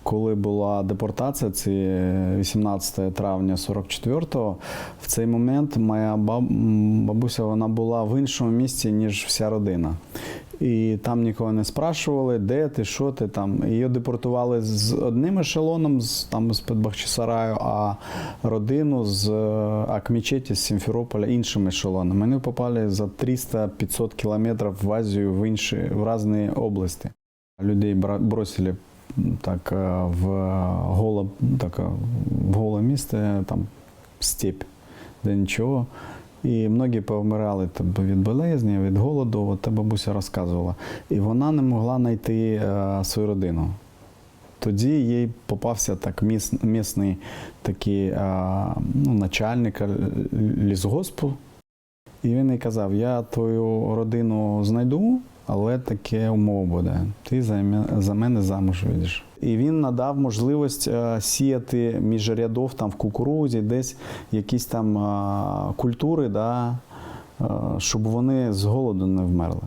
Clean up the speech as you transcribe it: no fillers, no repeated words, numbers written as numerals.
коли була депортація, це 18 травня 44-го, в цей момент моя бабуся вона була в іншому місці, ніж вся родина. І там нікого не спрашували, де ти, що ти там. Її депортували з одним ешелоном, з-під Бахчисараю, а родину з Акмечеті, з Сімферополя іншим ешелоном. Вони попали за 300-500 кілометрів в Азію, в різні області. Людей бросили так в голе місце, там степь, де нічого. І многі повмирали від болезні, від голоду, от та бабуся розказувала. І вона не могла знайти свою родину. Тоді їй попався так місний такий начальник лісгоспу. І він їй казав, я твою родину знайду, але таке умова буде. Ти за мене замуж вийдеш. І він надав можливість сіяти між рядов там в кукурудзі, десь якісь там культури, да, щоб вони з голоду не вмерли.